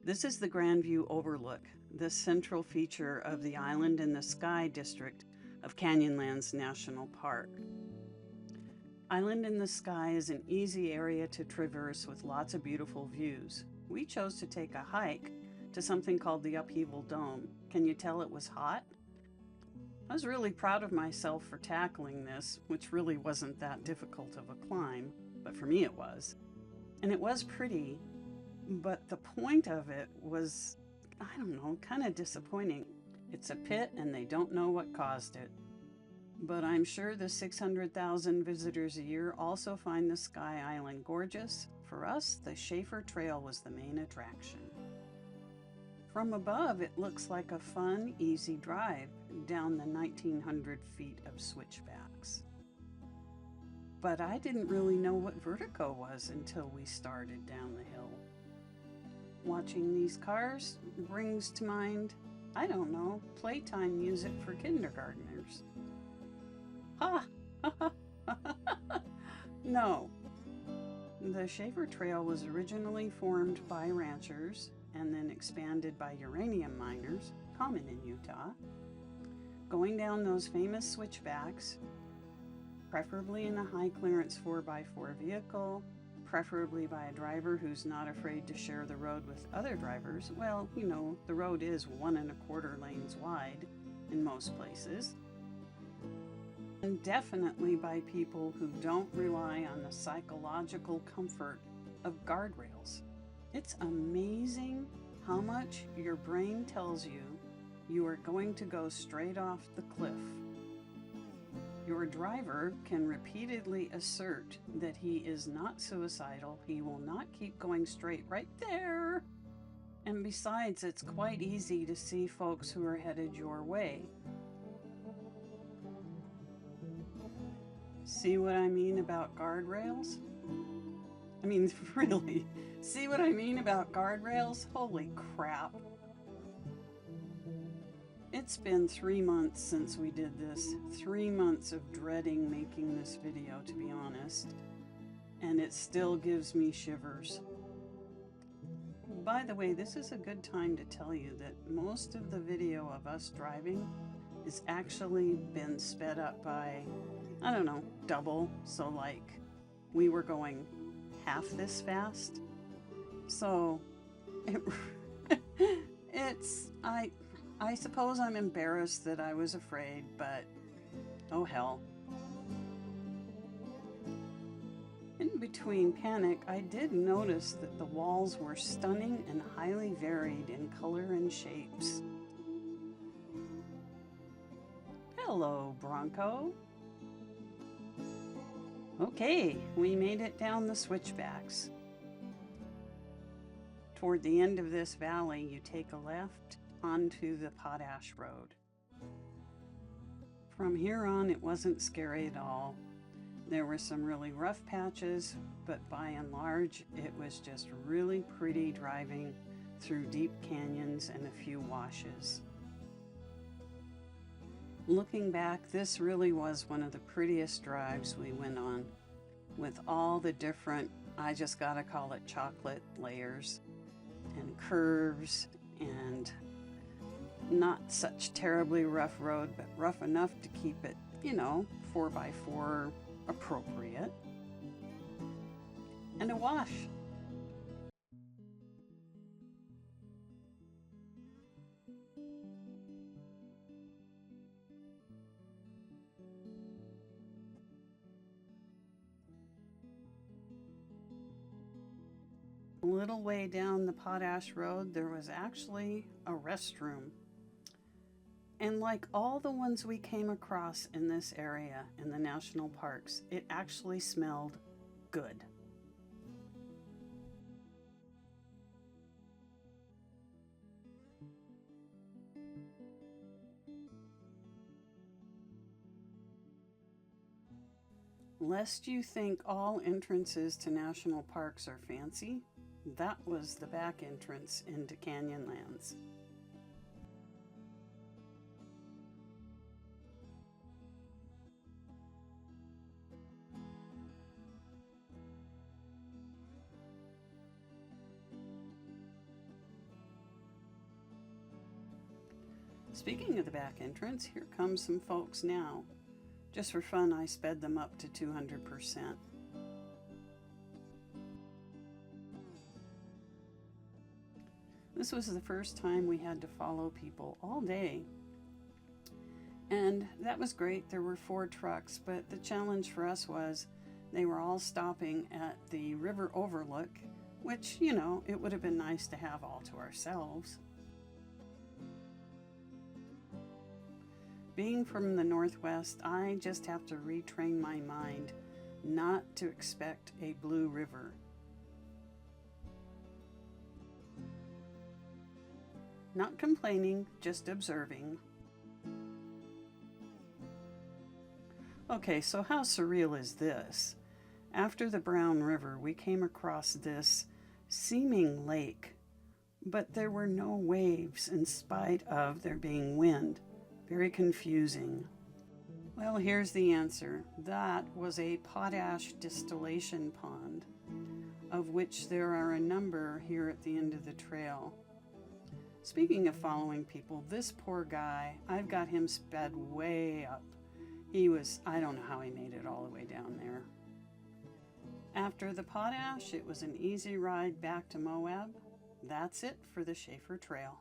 This is the Grand View Overlook, the central feature of the Island in the Sky district of Canyonlands National Park. Island in the Sky is an easy area to traverse with lots of beautiful views. We chose to take a hike to something called the Upheaval Dome. Can you tell it was hot? I was really proud of myself for tackling this, which really wasn't that difficult of a climb, but for me it was. And it was pretty, but the point of it was, I don't know, kind of disappointing. It's a pit and they don't know what caused it. But I'm sure the 600,000 visitors a year also find the Sky Island gorgeous. For us, the Shafer Trail was the main attraction. From above, it looks like a fun, easy drive down the 1,900 feet of switchbacks. But I didn't really know what vertigo was until we started down the hill. Watching these cars brings to mind, I don't know, playtime music for kindergartners. Ha! No. The Shafer Trail was originally formed by ranchers and then expanded by uranium miners, common in Utah. Going down those famous switchbacks, preferably in a high clearance 4x4 vehicle, preferably by a driver who's not afraid to share the road with other drivers. Well, you know, the road is 1.25 lanes wide in most places. And definitely by people who don't rely on the psychological comfort of guardrails. It's amazing how much your brain tells you you are going to go straight off the cliff. Your driver can repeatedly assert that he is not suicidal, he will not keep going straight right there. And besides, it's quite easy to see folks who are headed your way. See what I mean about guardrails? I mean, really, see what I mean about guardrails? Holy crap. It's been 3 months since we did this. 3 months of dreading making this video, to be honest. And it still gives me shivers. By the way, this is a good time to tell you that most of the video of us driving has actually been sped up by, I don't know, double. So like we were going half this fast. So I suppose I'm embarrassed that I was afraid, but oh hell. In between panic, I did notice that the walls were stunning and highly varied in color and shapes. Hello, Bronco. Okay, we made it down the switchbacks. Toward the end of this valley, you take a left onto the Potash Road. From here on, it wasn't scary at all. There were some really rough patches, but by and large, it was just really pretty driving through deep canyons and a few washes. Looking back, this really was one of the prettiest drives we went on, with all the different, I just gotta call it chocolate layers, and curves, and not such terribly rough road, but rough enough to keep it, you know, 4x4 appropriate. And a wash. A little way down the Potash Road, there was actually a restroom. And like all the ones we came across in this area in the national parks, it actually smelled good. Lest you think all entrances to national parks are fancy, that was the back entrance into Canyonlands. Speaking of the back entrance, here come some folks now. Just for fun, I sped them up to 200%. This was the first time we had to follow people all day. And that was great. There were 4 trucks, but the challenge for us was they were all stopping at the river overlook, which, you know, it would have been nice to have all to ourselves. Being from the Northwest, I just have to retrain my mind not to expect a blue river. Not complaining, just observing. Okay, so how surreal is this? After the Brown River, we came across this seeming lake, but there were no waves in spite of there being wind. Very confusing. Well, here's the answer. That was a potash distillation pond, of which there are a number here at the end of the trail. Speaking of following people, this poor guy, I've got him sped way up. I don't know how he made it all the way down there. After the potash, it was an easy ride back to Moab. That's it for the Shafer Trail.